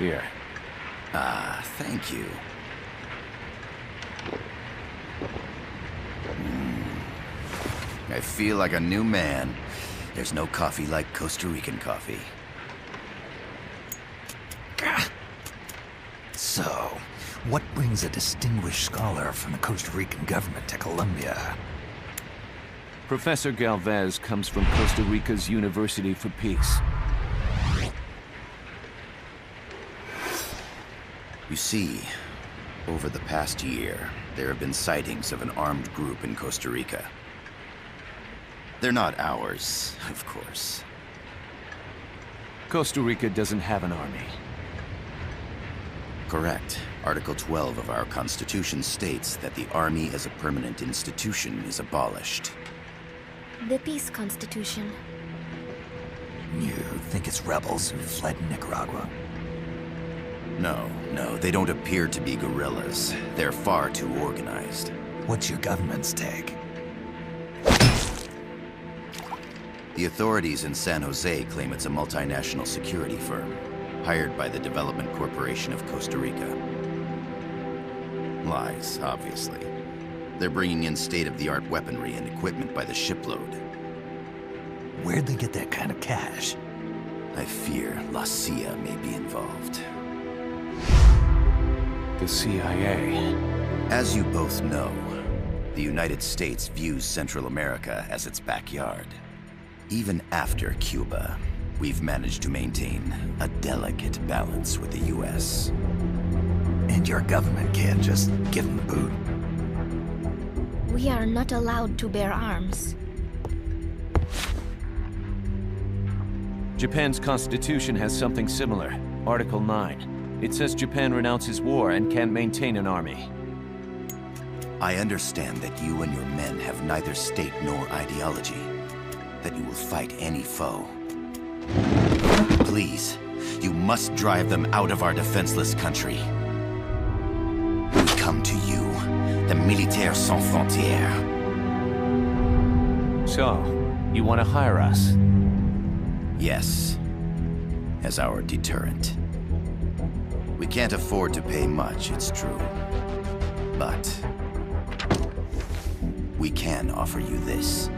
Here. Ah, thank you. I feel like a new man. There's no coffee like Costa Rican coffee. So, what brings a distinguished scholar from the Costa Rican government to Colombia? Professor Galvez comes from Costa Rica's University for Peace. You see, over the past year, there have been sightings of an armed group in Costa Rica. They're not ours, of course. Costa Rica doesn't have an army. Correct. Article 12 of our Constitution states that the Army as a permanent institution is abolished. The Peace Constitution. You think it's rebels who fled Nicaragua? No, they don't appear to be guerrillas. They're far too organized. What's your government's take? The authorities in San Jose claim it's a multinational security firm, hired by the Development Corporation of Costa Rica. Lies, obviously. They're bringing in state-of-the-art weaponry and equipment by the shipload. Where'd they get that kind of cash? I fear La CIA may be involved. The CIA. As you both know, the United States views Central America as its backyard. Even after Cuba, we've managed to maintain a delicate balance with the US. And your government can't just give them the boot? We are not allowed to bear arms. Japan's constitution has something similar. Article 9. It says Japan renounces war and can't maintain an army. I understand that you and your men have neither state nor ideology. That you will fight any foe. Please, you must drive them out of our defenseless country. We come to you, the Militaires Sans Frontières. So, you want to hire us? Yes, as our deterrent. We can't afford to pay much, it's true. But we can offer you this.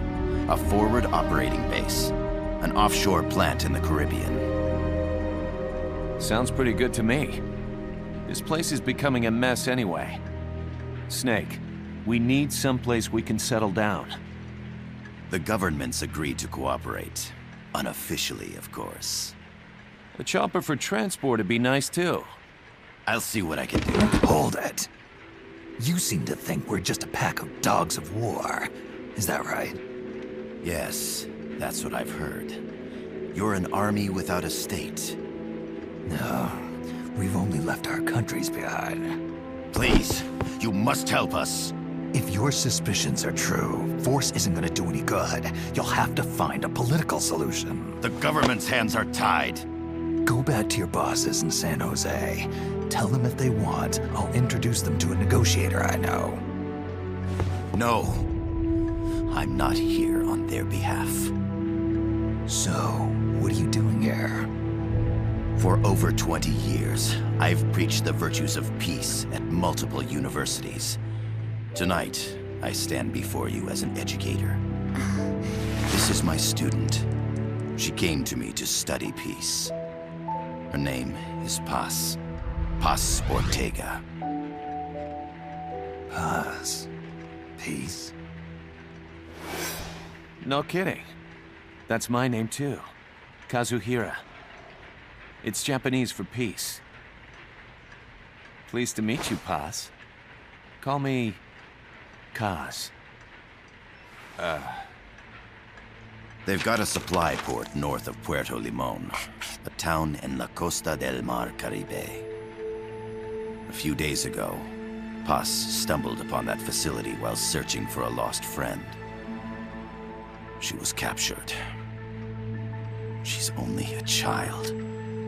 A forward operating base. An offshore plant in the Caribbean. Sounds pretty good to me. This place is becoming a mess anyway. Snake, we need someplace we can settle down. The government's agreed to cooperate. Unofficially, of course. A chopper for transport would be nice too. I'll see what I can do. Hold it. You seem to think we're just a pack of dogs of war. Is that right? Yes, that's what I've heard. You're an army without a state. No, we've only left our countries behind. Please, you must help us. If your suspicions are true, force isn't gonna do any good. You'll have to find a political solution. The government's hands are tied. Go back to your bosses in San Jose. Tell them if they want, I'll introduce them to a negotiator I know. No. I'm not here on their behalf. So, what are you doing here? For over 20 years, I've preached the virtues of peace at multiple universities. Tonight, I stand before you as an educator. This is my student. She came to me to study peace. Her name is Paz. Paz Ortega. Paz. Peace. No kidding. That's my name too. Kazuhira. It's Japanese for peace. Pleased to meet you, Paz. Call me Kaz. They've got a supply port north of Puerto Limon, a town in La Costa del Mar Caribe. A few days ago, Paz stumbled upon that facility while searching for a lost friend. She was captured. She's only a child,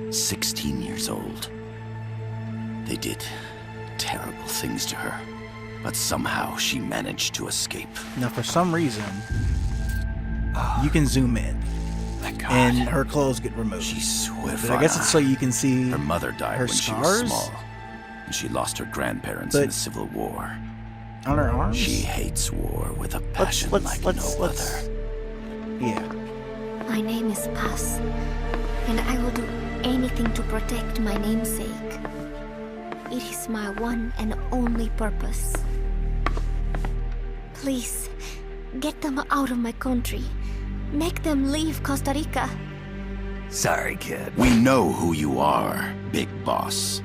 16 years old. They did terrible things to her, but somehow she managed to escape. Now, for some reason, you can zoom in. Like and her clothes get removed. She's But I guess it's so you can see Her mother died her when she scars? was small, and she lost her grandparents in But- the Civil War. on her arms. She hates war with a let's passion like no other. yeah. My name is Paz, and I will do anything to protect my namesake. It is my one and only purpose. Please, get them out of my country. Make them leave Costa Rica. Sorry, kid. We know who you are, Big Boss.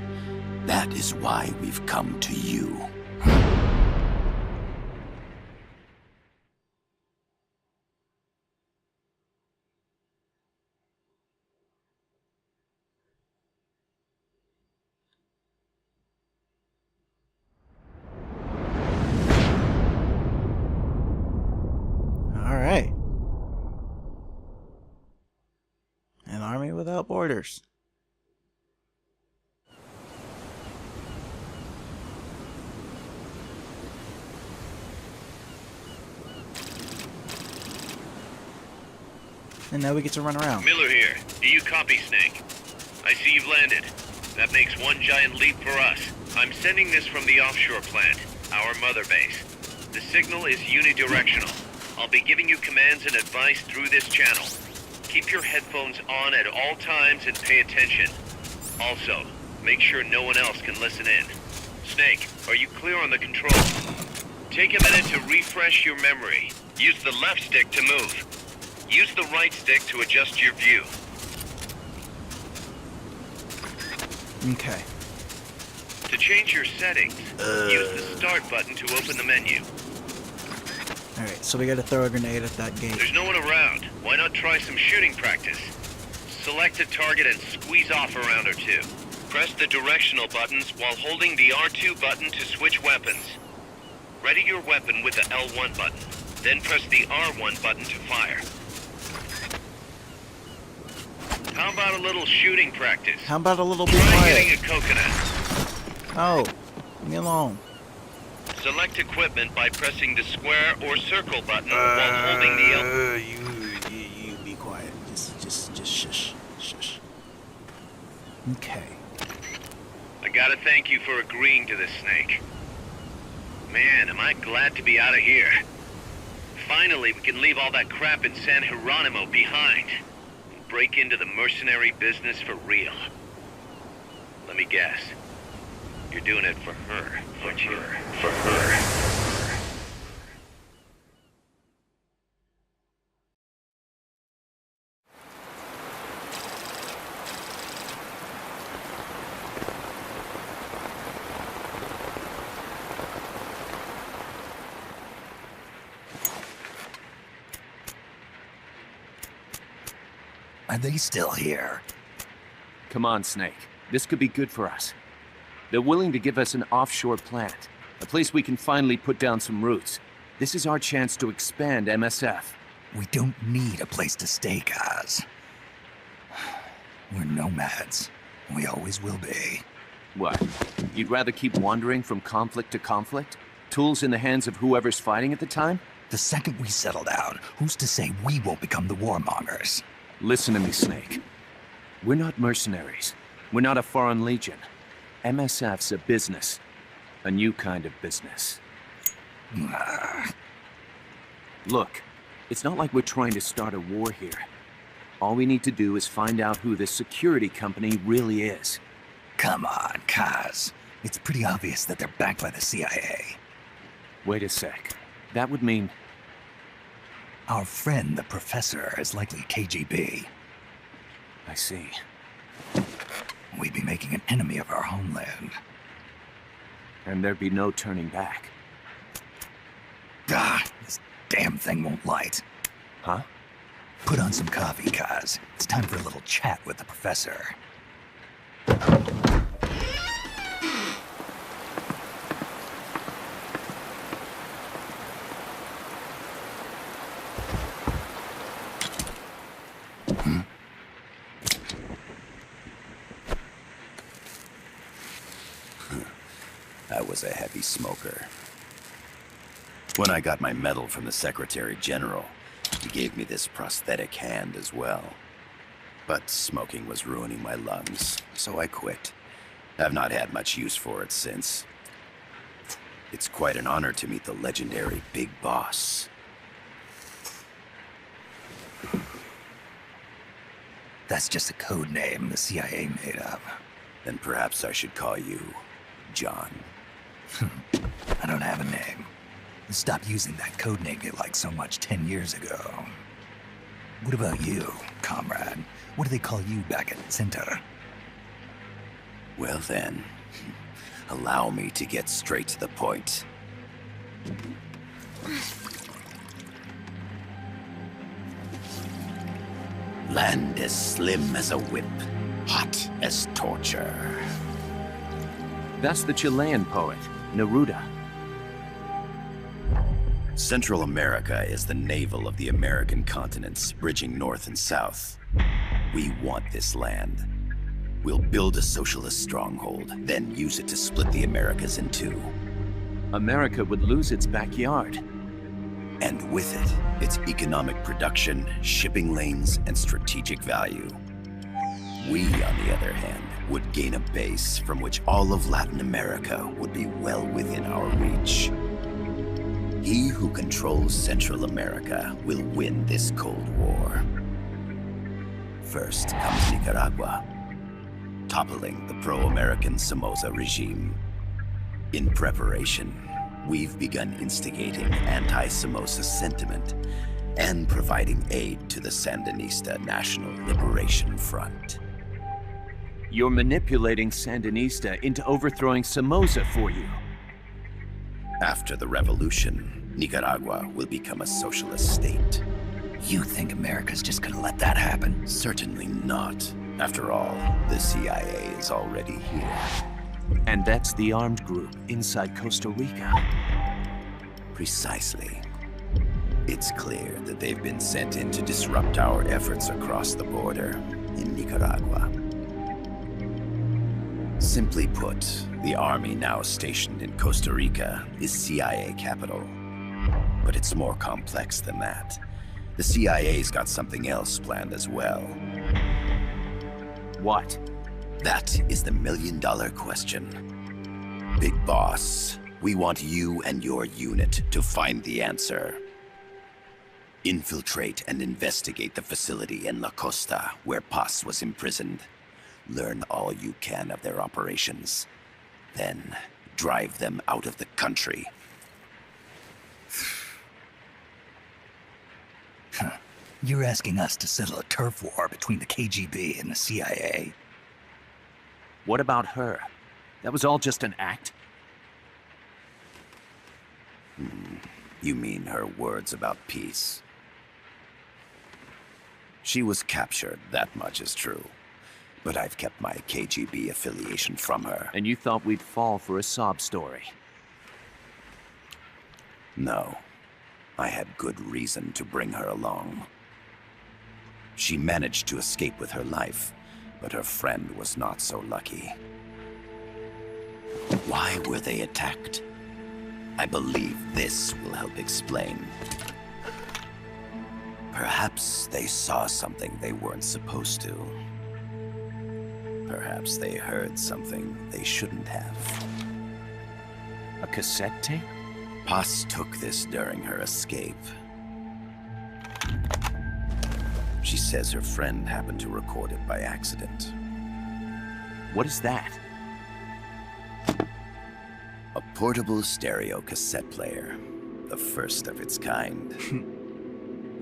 That is why we've come to you. All right. An army without borders. And now we get to run around. Miller here. Do you copy, Snake? I see you've landed. That makes one giant leap for us. I'm sending this from the offshore plant, our mother base. The signal is unidirectional. I'll be giving you commands and advice through this channel. Keep your headphones on at all times and pay attention. Also, make sure no one else can listen in. Snake, are you clear on the controls? Take a minute to refresh your memory. Use the left stick to move. Use the right stick to adjust your view. Okay. To change your settings, use the start button to open the menu. All right. So we got to throw a grenade at that gate. There's no one around. Why not try some shooting practice? Select a target and squeeze off a round or two. Press the directional buttons while holding the R2 button to switch weapons. Ready your weapon with the L1 button. Then press the R1 button to fire. How about a little shooting practice? How about a little be Try hitting quiet? a coconut. Oh, leave me alone. Select equipment by pressing the square or circle button while holding the L. You be quiet. Just shush. Okay. I gotta thank you for agreeing to this, Snake. Man, am I glad to be out of here. Finally, we can leave all that crap in San Geronimo behind. And break into the mercenary business for real. Let me guess. You're doing it for her, aren't you? For her. Are they still here? Come on, Snake. This could be good for us. They're willing to give us an offshore plant, a place we can finally put down some roots. This is our chance to expand MSF. We don't need a place to stay, guys. We're nomads. We always will be. What? You'd rather keep wandering from conflict to conflict? Tools in the hands of whoever's fighting at the time? The second we settle down, who's to say we won't become the warmongers? Listen to me, Snake. We're not mercenaries. We're not a foreign legion. MSF's a business. A new kind of business. Look, it's not like we're trying to start a war here. All we need to do is find out who this security company really is. Come on, Kaz. It's pretty obvious that they're backed by the CIA. Wait a sec. That would mean... Our friend, the professor, is likely KGB. I see. We'd be making an enemy of our homeland. And there'd be no turning back. This damn thing won't light. Huh? Put on some coffee, Kaz. It's time for a little chat with the professor. I was a heavy smoker. When I got my medal from the Secretary General, he gave me this prosthetic hand as well. but smoking was ruining my lungs, so I quit. I've not had much use for it since. It's quite an honor to meet the legendary Big Boss. That's just a code name the CIA made up. Then perhaps I should call you John. I don't have a name. Stop using that code name you liked so much 10 years ago. What about you, comrade? What do they call you back at Center? Well then, allow me to get straight to the point. Land as slim as a whip, hot as torture. That's the Chilean poet, Neruda. Central America is the navel of the American continents, bridging north and south. We want this land. We'll build a socialist stronghold, then use it to split the Americas in two. America would lose its backyard. And with it, its economic production, shipping lanes, and strategic value. We, on the other hand, would gain a base from which all of Latin America would be well within our reach. He who controls Central America will win this Cold War. First comes Nicaragua, toppling the pro-American Somoza regime. In preparation, we've begun instigating anti-Somoza sentiment and providing aid to the Sandinista National Liberation Front. You're manipulating Sandinista into overthrowing Somoza for you. After the revolution, Nicaragua will become a socialist state. You think America's just gonna let that happen? Certainly not. After all, the CIA is already here. And that's the armed group inside Costa Rica. Precisely. It's clear that they've been sent in to disrupt our efforts across the border in Nicaragua. Simply put, the army now stationed in Costa Rica is CIA capital. But it's more complex than that. The CIA's got something else planned as well. What? That is the million-dollar question. Big Boss, we want you and your unit to find the answer. Infiltrate and investigate the facility in La Costa, where Paz was imprisoned. Learn all you can of their operations. Then, drive them out of the country. You're asking us to settle a turf war between the KGB and the CIA? What about her? That was all just an act? You mean her words about peace? She was captured, that much is true. But I've kept my KGB affiliation from her. And you thought we'd fall for a sob story? No. I had good reason to bring her along. She managed to escape with her life, but her friend was not so lucky. Why were they attacked? I believe this will help explain. Perhaps they saw something they weren't supposed to. Perhaps they heard something they shouldn't have. A cassette tape? Paz took this during her escape. She says her friend happened to record it by accident. What is that? A portable stereo cassette player. The first of its kind.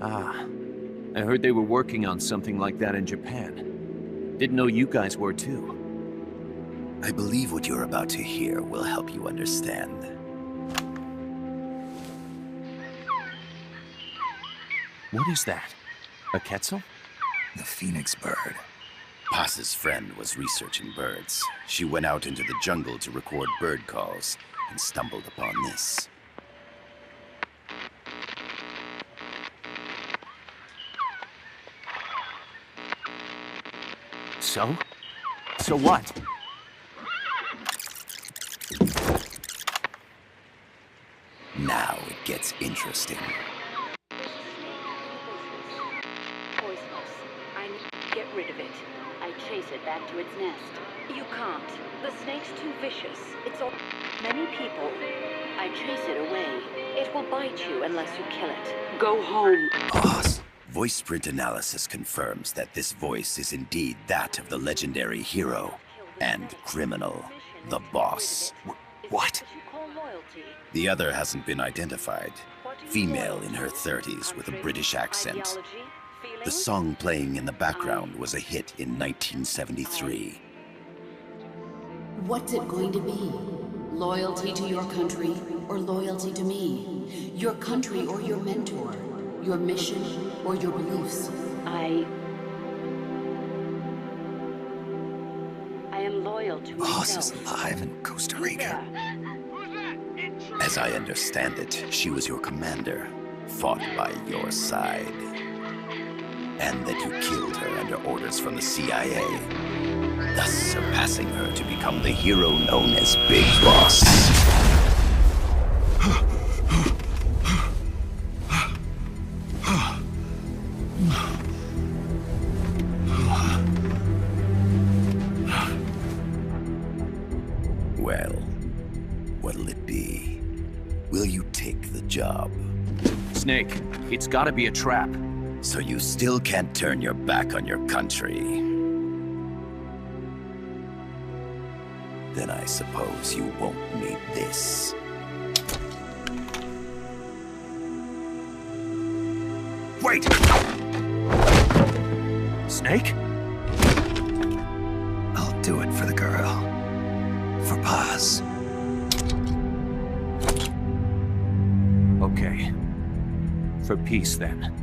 Ah, I heard they were working on something like that in Japan. Didn't know you guys were too. I believe what you're about to hear will help you understand. What is that? A Quetzal? The Phoenix bird. Paz's friend was researching birds. She went out into the jungle to record bird calls and stumbled upon this. So? So what? Now it gets interesting. Poisonous. I need to get rid of it. it back to its nest. You can't. The snake's too vicious. It's all many people. I chase it away. It will bite you unless you kill it. Go home. Boss. Voice print analysis confirms that this voice is indeed that of the legendary hero and criminal, the boss. What? The other hasn't been identified. Female in her 30s with a British accent. The song playing in the background was a hit in 1973. What's it going to be? Loyalty to your country or loyalty to me? Your country or your mentor? Your mission or your beliefs? I am loyal to Boss myself. is alive in Costa Rica. As I understand it, she was your commander, fought by your side. And that you killed her under orders from the CIA, thus surpassing her to become the hero known as Big Boss. Well, what'll it be? Will you take the job? Snake, it's gotta be a trap. So you still can't turn your back on your country? Then I suppose you won't need this. Wait! Snake? I'll do it for the girl. For Paz. Okay. For peace, then.